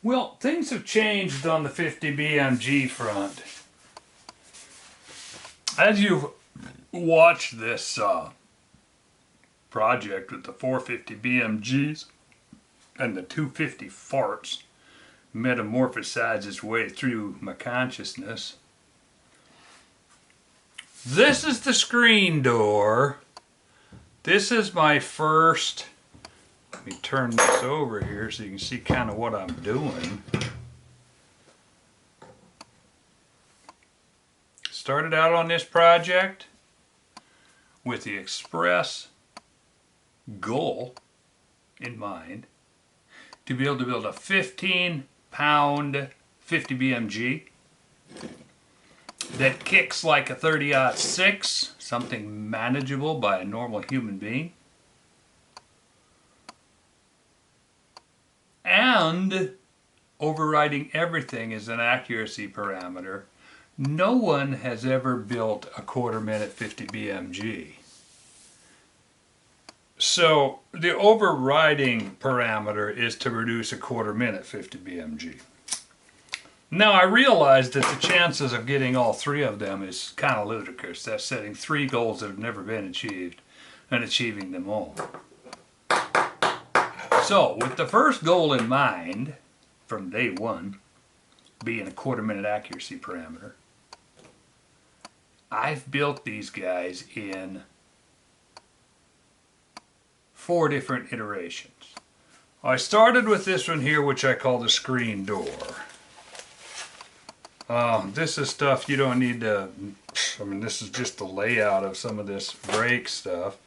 Well, things have changed on the 50 BMG front. As you've watched this project with the 450 BMGs and the 250 farts metamorphosize its way through my consciousness, this is the screen door. This is my first. Let me turn this over here so you can see kind of what I'm doing. Started out on this project with the express goal in mind to be able to build a 15-pound 50 BMG that kicks like a 30-06, something manageable by a normal human being. And overriding everything is an accuracy parameter. No one has ever built a quarter-minute 50 BMG. So the overriding parameter is to produce a quarter-minute 50 BMG. Now I realize that the chances of getting all three of them is kind of ludicrous. That's setting 3 goals that have never been achieved and achieving them all. So, with the first goal in mind, from day one, being a quarter-minute accuracy parameter, I've built these guys in 4 different iterations. I started with this one here, which I call the screen door. This is stuff you don't need to, this is just the layout of some of this brake stuff.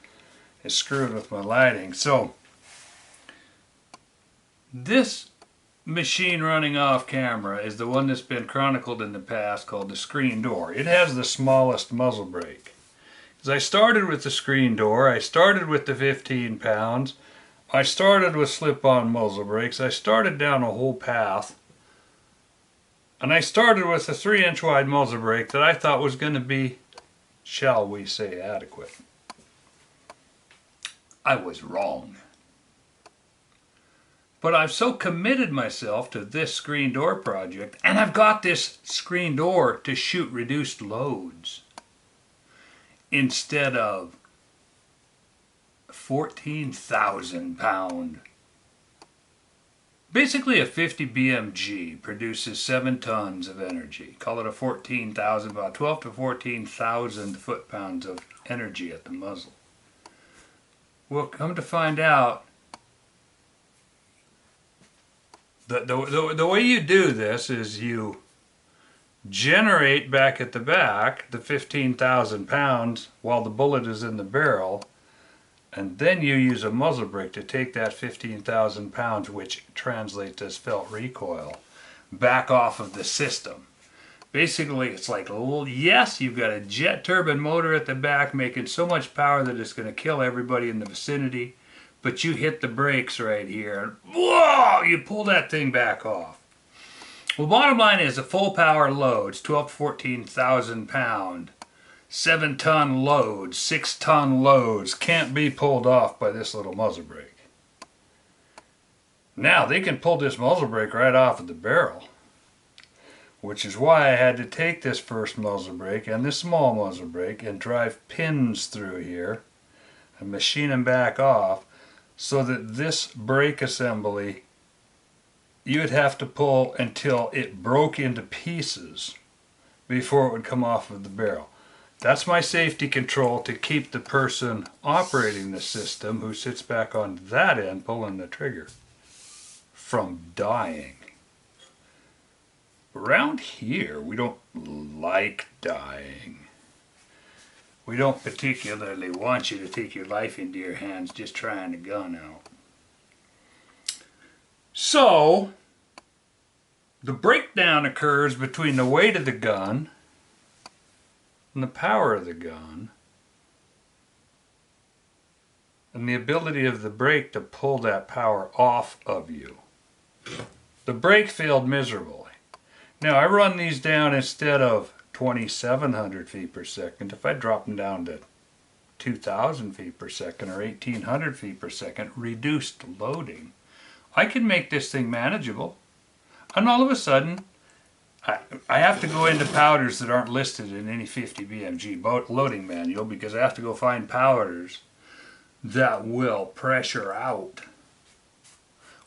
It's screwing with my lighting. So, this machine running off camera is the one that's been chronicled in the past, called the screen door. It has the smallest muzzle brake. As I started with the screen door, I started with the 15 pounds, I started with slip-on muzzle brakes, I started down a whole path, and I started with a 3-inch wide muzzle brake that I thought was going to be, shall we say, adequate. I was wrong. But I've so committed myself to this screen door project, and I've got this screen door to shoot reduced loads instead of 14,000 pound. Basically a 50 BMG produces 7 tons of energy. Call it a 14,000, about 12 to 14,000 foot-pounds of energy at the muzzle. Well, come to find out, the way you do this is you generate back at the back the 15,000 pounds while the bullet is in the barrel, and then you use a muzzle brake to take that 15,000 pounds, which translates as felt recoil, back off of the system. Basically, it's like, yes, you've got a jet turbine motor at the back making so much power that it's going to kill everybody in the vicinity, but you hit the brakes right here, and whoa, you pull that thing back off. Well, bottom line is a full power loads, 12 to 14,000 pound, 7-ton loads, 6-ton loads, can't be pulled off by this little muzzle brake. Now, they can pull this muzzle brake right off of the barrel, which is why I had to take this first muzzle brake and this small muzzle brake and drive pins through here and machine them back off, so that this brake assembly you would have to pull until it broke into pieces before it would come off of the barrel. That's my safety control to keep the person operating the system, who sits back on that end pulling the trigger, from dying. Around here, we don't like dying. We don't particularly want you to take your life into your hands just trying a gun out. So, the breakdown occurs between the weight of the gun and the power of the gun and the ability of the brake to pull that power off of you. The brake failed miserably. Now, I run these down instead of 2,700 feet per second. If I drop them down to 2,000 feet per second or 1,800 feet per second, reduced loading, I can make this thing manageable. And all of a sudden, I have to go into powders that aren't listed in any 50 BMG loading manual, because I have to go find powders that will pressure out,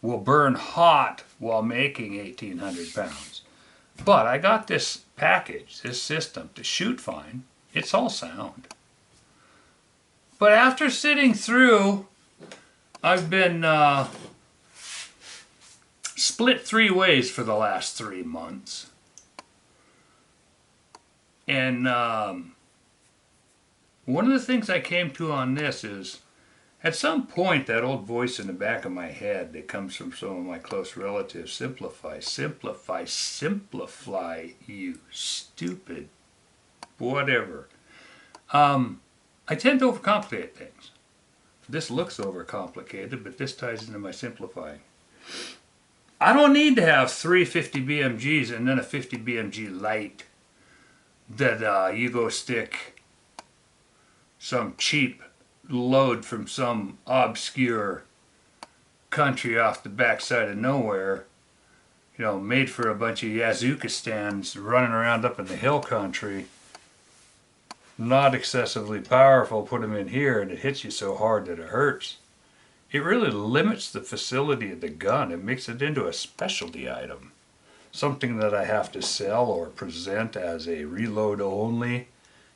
will burn hot while making 1,800 pounds. But I got this package, this system, to shoot fine. It's all sound. But after sitting through, I've been split 3 ways for the last 3 months. And one of the things I came to on this is, at some point, that old voice in the back of my head that comes from some of my close relatives, simplify, simplify, simplify, you stupid whatever. I tend to overcomplicate things. This looks overcomplicated, but this ties into my simplifying. I don't need to have 3 50 BMGs and then a 50 BMG light that you go stick some cheap load from some obscure country off the backside of nowhere, you know, made for a bunch of Yazooka stands running around up in the hill country, not excessively powerful, put them in here and it hits you so hard that it hurts. It really limits the facility of the gun. It makes it into a specialty item, something that I have to sell or present as a reload only,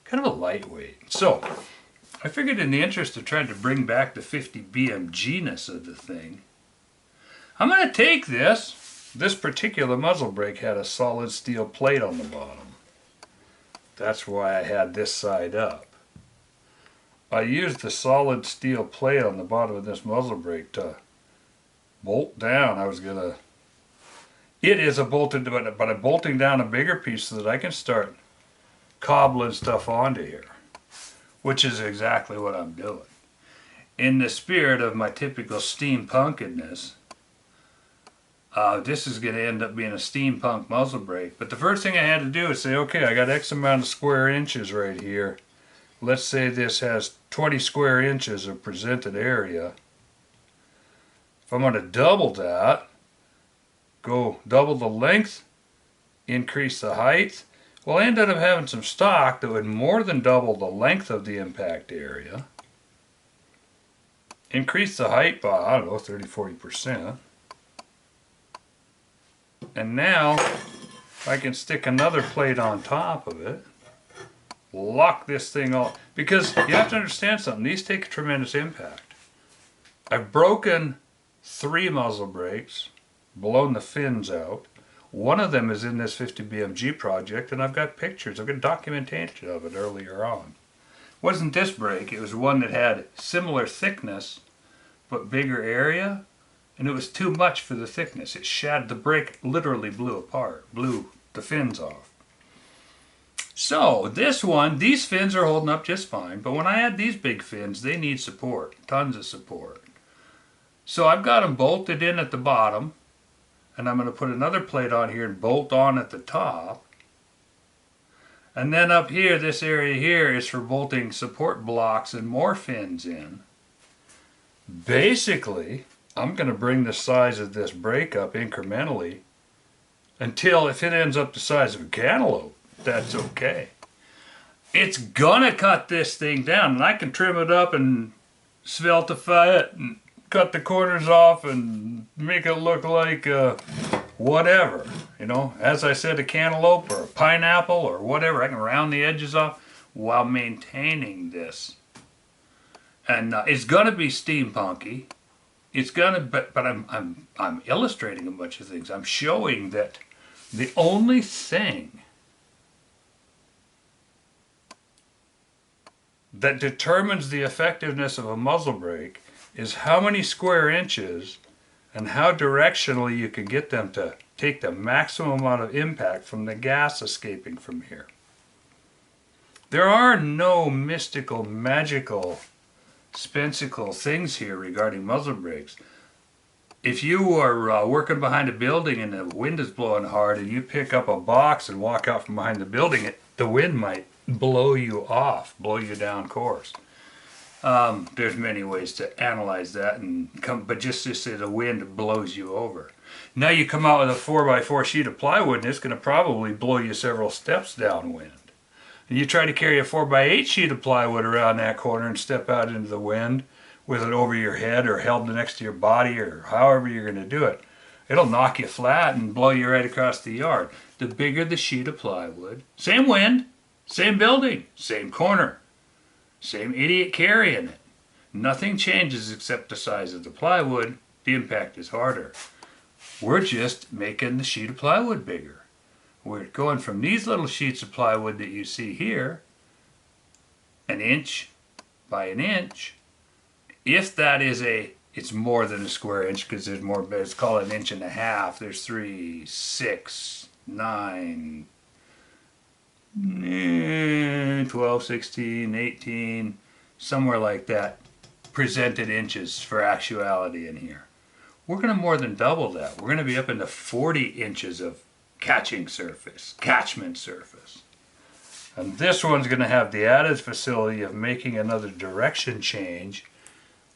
kind of a lightweight. So I figured, in the interest of trying to bring back the 50 BMG-ness of the thing, I'm going to take this particular muzzle brake had a solid steel plate on the bottom. That's why I had this side up. I used the solid steel plate on the bottom of this muzzle brake to bolt down. It is a bolted, but I'm bolting down a bigger piece so that I can start cobbling stuff onto here, which is exactly what I'm doing. In the spirit of my typical steampunkedness, this is going to end up being a steampunk muzzle brake. But the first thing I had to do is say, okay, I got X amount of square inches right here. Let's say this has 20 square inches of presented area. If I'm going to double that, go double the length, increase the height, well, I ended up having some stock that would more than double the length of the impact area. Increase the height by, I don't know, 30-40%. And now I can stick another plate on top of it, lock this thing off, because you have to understand something, these take a tremendous impact. I've broken 3 muzzle brakes, blown the fins out. One of them is in this 50 BMG project, and I've got pictures, I've got documentation of it earlier on. It wasn't this brake, it was one that had similar thickness but bigger area, and it was too much for the thickness. It shattered, the brake literally blew apart, blew the fins off. So this one, these fins are holding up just fine, but when I add these big fins, they need support, tons of support. So I've got them bolted in at the bottom, and I'm going to put another plate on here and bolt on at the top. And then up here, this area here is for bolting support blocks and more fins in. Basically, I'm going to bring the size of this brake up incrementally until, if it ends up the size of a cantaloupe, that's okay. It's going to cut this thing down, and I can trim it up and sveltify it and cut the corners off and make it look like whatever, you know, as I said, a cantaloupe or a pineapple or whatever. I can round the edges off while maintaining this, and it's gonna be steampunky. It's gonna, but I'm illustrating a bunch of things. I'm showing that the only thing that determines the effectiveness of a muzzle brake is how many square inches and how directionally you can get them to take the maximum amount of impact from the gas escaping from here. There are no mystical, magical, spensical things here regarding muzzle brakes. If you are working behind a building and the wind is blowing hard and you pick up a box and walk out from behind the building, the wind might blow you off, blow you down course. There's many ways to analyze that, but just to say the wind blows you over. Now you come out with a 4x4 sheet of plywood and it's going to probably blow you several steps downwind. And you try to carry a 4x8 sheet of plywood around that corner and step out into the wind with it over your head or held next to your body or however you're going to do it. It'll knock you flat and blow you right across the yard. The bigger the sheet of plywood, same wind, same building, same corner, same idiot carrying it. Nothing changes except the size of the plywood. The impact is harder. We're just making the sheet of plywood bigger. We're going from these little sheets of plywood that you see here, 1 inch by 1 inch. If that is it's more than a square inch because there's more, it's called 1.5 inches. There's 3, 6, 9, 12, 16, 18, somewhere like that, presented inches for actuality in here. We're going to more than double that. We're going to be up into 40 inches of catchment surface. And this one's going to have the added facility of making another direction change,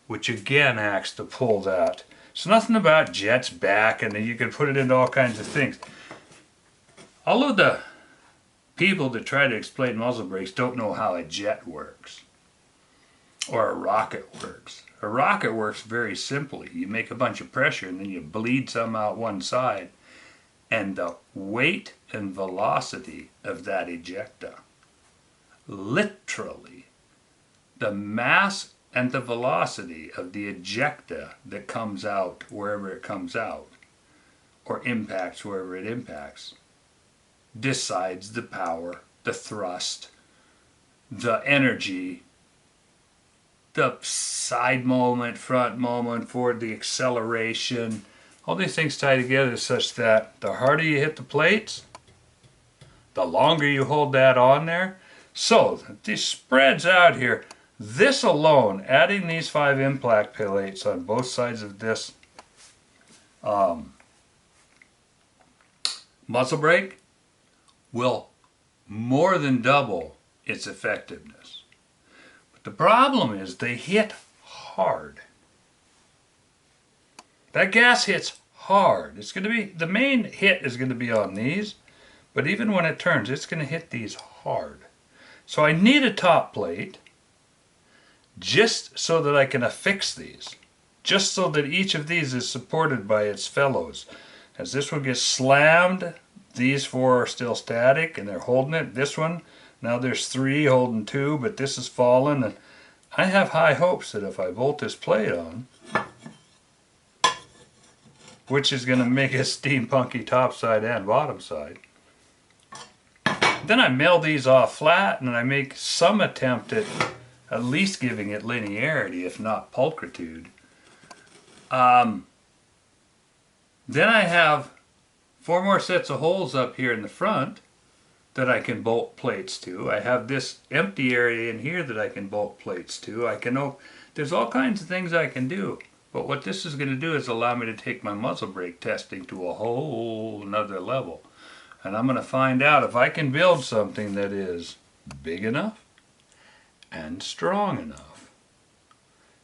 which again acts to pull that. It's nothing about jets back, and you can put it into all kinds of things. All of the people that try to explain muzzle brakes don't know how a jet works or a rocket works. A rocket works very simply. You make a bunch of pressure and then you bleed some out one side, and the weight and velocity of that ejecta, literally the mass and the velocity of the ejecta that comes out wherever it comes out or impacts wherever it impacts, decides the power, the thrust, the energy, the side moment, front moment, forward, the acceleration. All these things tie together such that the harder you hit the plates, the longer you hold that on there. So this spreads out here. This alone, adding these 5 impact plates on both sides of this muzzle brake will more than double its effectiveness. But the problem is they hit hard. That gas hits hard. It's going to be, the main hit is going to be on these, but even when it turns, it's going to hit these hard. So I need a top plate just so that I can affix these, just so that each of these is supported by its fellows. As this one gets slammed, these 4 are still static and they're holding it. This one, now there's 3 holding 2, but this is falling, and I have high hopes that if I bolt this plate on, which is going to make it steampunky top side and bottom side, then I mill these off flat and I make some attempt at least giving it linearity, if not pulchritude. Then I have 4 more sets of holes up here in the front that I can bolt plates to. I have this empty area in here that I can bolt plates to. There's all kinds of things I can do. But what this is going to do is allow me to take my muzzle brake testing to a whole another level. And I'm going to find out if I can build something that is big enough and strong enough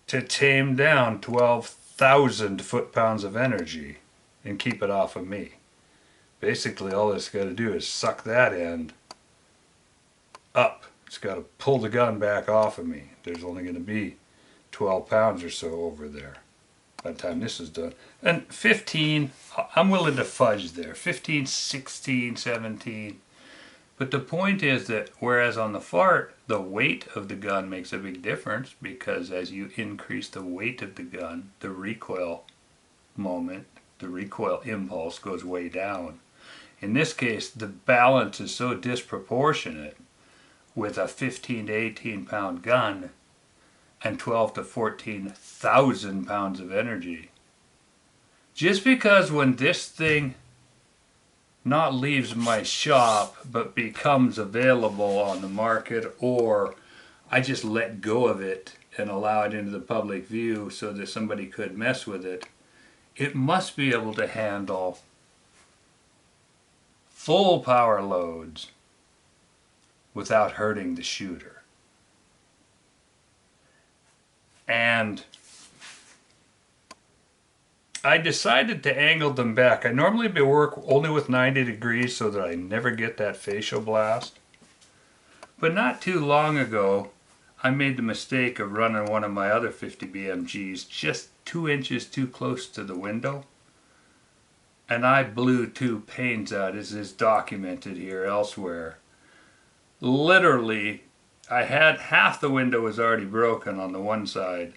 to tame down 12,000 foot-pounds of energy and keep it off of me. Basically, all it's got to do is suck that end up. It's got to pull the gun back off of me. There's only going to be 12 pounds or so over there by the time this is done. And 15, I'm willing to fudge there. 15, 16, 17. But the point is that whereas on the fart, the weight of the gun makes a big difference, because as you increase the weight of the gun, the recoil moment, the recoil impulse goes way down. In this case, the balance is so disproportionate with a 15 to 18 pound gun and 12 to 14,000 pounds of energy. Just because when this thing not leaves my shop but becomes available on the market, or I just let go of it and allow it into the public view so that somebody could mess with it, it must be able to handle full power loads without hurting the shooter. And I decided to angle them back. I normally work only with 90 degrees so that I never get that facial blast. But not too long ago, I made the mistake of running one of my other 50 BMGs just 2 inches too close to the window. And I blew 2 panes out, as is documented here elsewhere. Literally, I had half the window was already broken on the one side,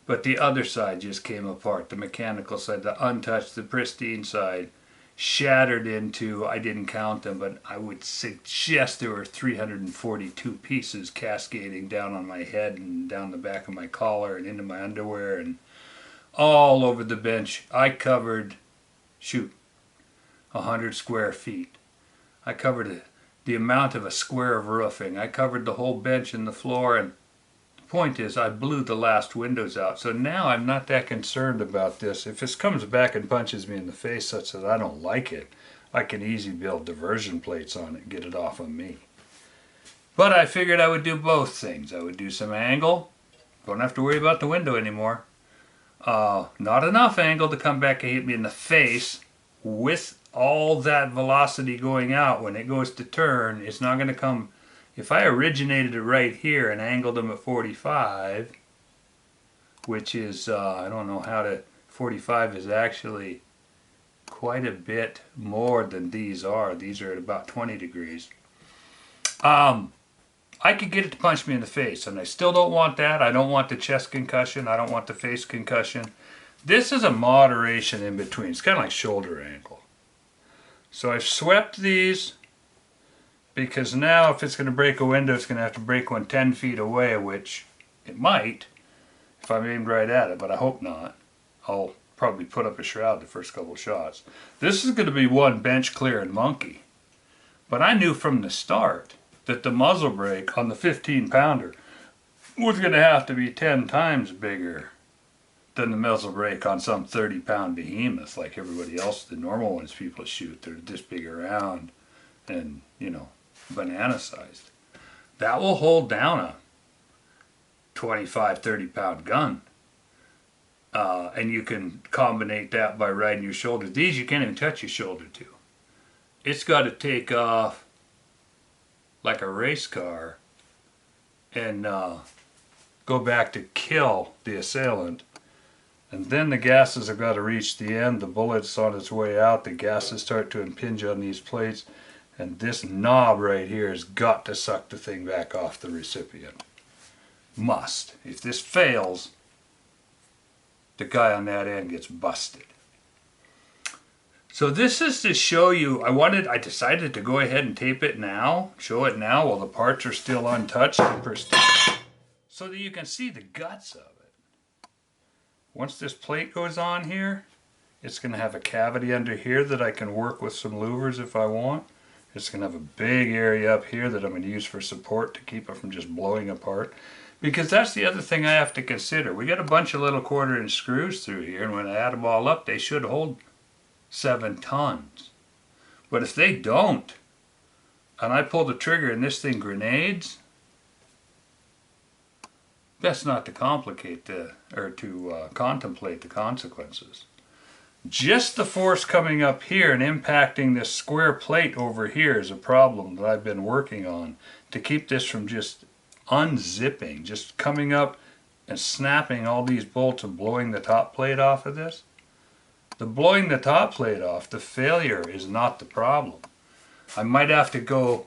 but the other side just came apart. The mechanical side, the untouched, the pristine side, shattered into, I didn't count them, but I would suggest there were 342 pieces cascading down on my head and down the back of my collar and into my underwear and all over the bench. I covered, 100 square feet. I covered the amount of a square of roofing. I covered the whole bench and the floor, and the point is I blew the last windows out. So now I'm not that concerned about this. If this comes back and punches me in the face such that I don't like it, I can easily build diversion plates on it and get it off of me. But I figured I would do both things. I would do some angle. Don't have to worry about the window anymore. Not enough angle to come back and hit me in the face with all that velocity going out. When it goes to turn, it's not going to come. If I originated it right here and angled them at 45, which is, I don't know how to, 45 is actually quite a bit more than these are. These are at about 20 degrees. I could get it to punch me in the face, and I still don't want that. I don't want the chest concussion. I don't want the face concussion. This is a moderation in between. It's kind of like shoulder angle. So I've swept these because now if it's going to break a window, it's going to have to break one 10 feet away, which it might if I'm aimed right at it, but I hope not. I'll probably put up a shroud the first couple shots. This is going to be one bench clearing monkey. But I knew from the start that the muzzle brake on the 15-pounder was going to have to be 10 times bigger than the muzzle brake on some 30-pound behemoth like everybody else, the normal ones people shoot. They're this big around and, you know, banana sized. That will hold down a 25, 30-pound gun. And you can combine that by riding your shoulder. These you can't even touch your shoulder to. It's got to take off like a race car and go back to kill the assailant. And then the gases have got to reach the end, the bullet's on its way out, the gases start to impinge on these plates, and this knob right here has got to suck the thing back off the recipient. Must. If this fails, the guy on that end gets busted. So this is to show you, I decided to go ahead and tape it now, show it now while the parts are still untouched and pristine, so that you can see the guts of it. Once this plate goes on here, it's going to have a cavity under here that I can work with some louvers if I want. It's going to have a big area up here that I'm going to use for support to keep it from just blowing apart. Because that's the other thing I have to consider. We got a bunch of little 1/4-inch screws through here, and when I add them all up, they should hold 7 tons. But if they don't, and I pull the trigger and this thing grenades, best not to complicate to contemplate the consequences. Just the force coming up here and impacting this square plate over here is a problem that I've been working on to keep this from just unzipping, just coming up and snapping all these bolts and blowing the top plate off of this. The blowing the top plate off, the failure is not the problem. I might have to go,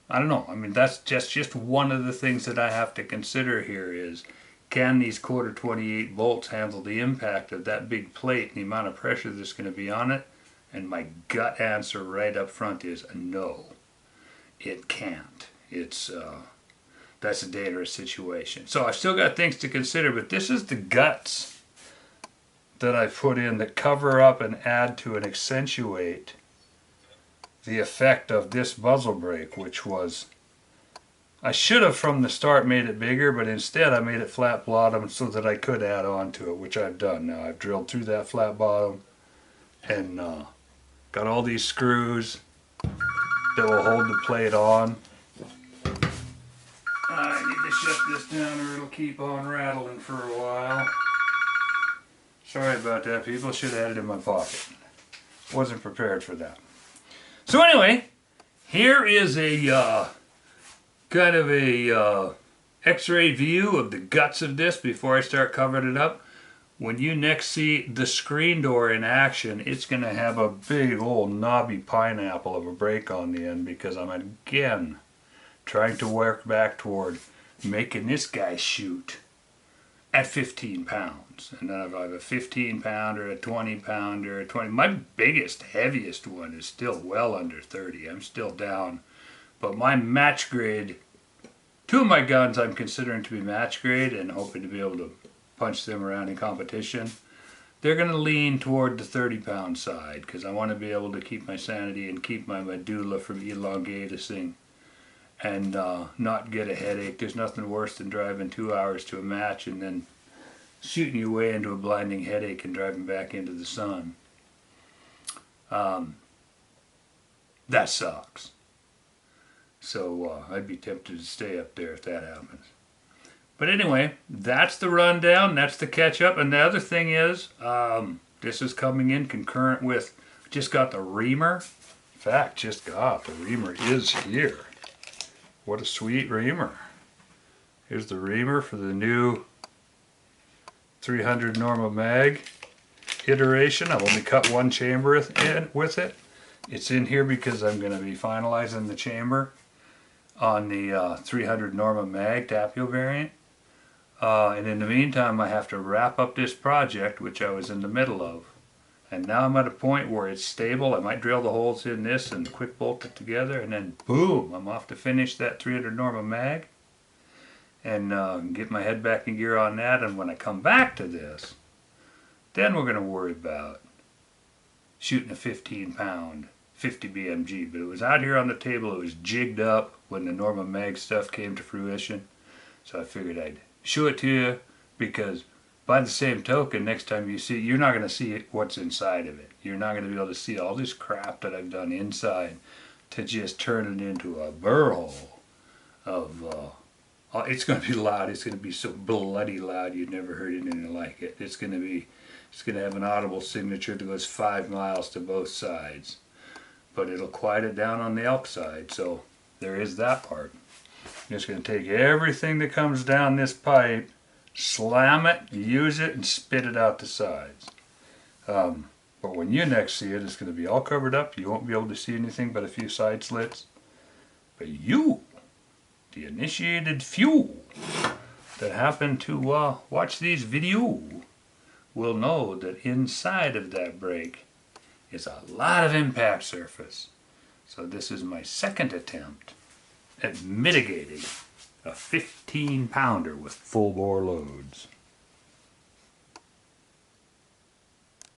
I don't know, I mean that's just one of the things that I have to consider here is, can these 1/4-28 bolts handle the impact of that big plate and the amount of pressure that's going to be on it? And my gut answer right up front is no, it can't. That's a dangerous situation. So I've still got things to consider, but this is the guts that I put in that cover up and add to and accentuate the effect of this muzzle brake, which was, I should have from the start made it bigger, but instead I made it flat bottom so that I could add on to it, which I've done now. I've drilled through that flat bottom and got all these screws that will hold the plate on. I need me shut this down or it'll keep on rattling for a while. Sorry about that, people. Should have had it in my pocket. Wasn't prepared for that. So anyway, here is a kind of a x-ray view of the guts of this before I start covering it up. When you next see the screen door in action, it's going to have a big old knobby pineapple of a brake on the end, because I'm again trying to work back toward making this guy shoot at 15 pounds. And then if I have a 15 pounder, a 20 pounder, a 20, my biggest, heaviest one is still well under 30. I'm still down. But my match grade, two of my guns I'm considering to be match grade and hoping to be able to punch them around in competition. They're going to lean toward the 30-pound side, because I want to be able to keep my sanity and keep my medulla from elongating and not get a headache. There's nothing worse than driving 2 hours to a match and then shooting your way into a blinding headache and driving back into the sun. That sucks. So I'd be tempted to stay up there if that happens. But anyway, that's the rundown, that's the catch up. And the other thing is, this is coming in concurrent with, just got the reamer. In fact, just got, the reamer is here. What a sweet reamer. Here's the reamer for the new 300 Norma Mag iteration. I've only cut one chamber with it. It's in here because I'm going to be finalizing the chamber on the 300 Norma Mag Tapio variant. And in the meantime, I have to wrap up this project, which I was in the middle of. And now I'm at a point where it's stable. I might drill the holes in this and quick bolt it together, and then boom, I'm off to finish that 300 Norma Mag and get my head back in gear on that. And when I come back to this, then we're going to worry about shooting a 15-pound 50 BMG. But it was out here on the table. It was jigged up when the Norma Mag stuff came to fruition. So I figured I'd show it to you, because by the same token, next time you see it, you're not going to see what's inside of it. You're not going to be able to see all this crap that I've done inside to just turn it into a burr hole of, it's going to be loud. It's going to be so bloody loud you've never heard anything like it. It's going to have an audible signature that goes 5 miles to both sides. But it'll quiet it down on the elk side, so there is that part. I'm just going to take everything that comes down this pipe, slam it, use it, and spit it out the sides. But when you next see it, it's going to be all covered up. You won't be able to see anything but a few side slits. But you, the initiated few that happen to watch these videos, will know that inside of that brake is a lot of impact surface. So this is my second attempt at mitigating a 15-pounder with full bore loads.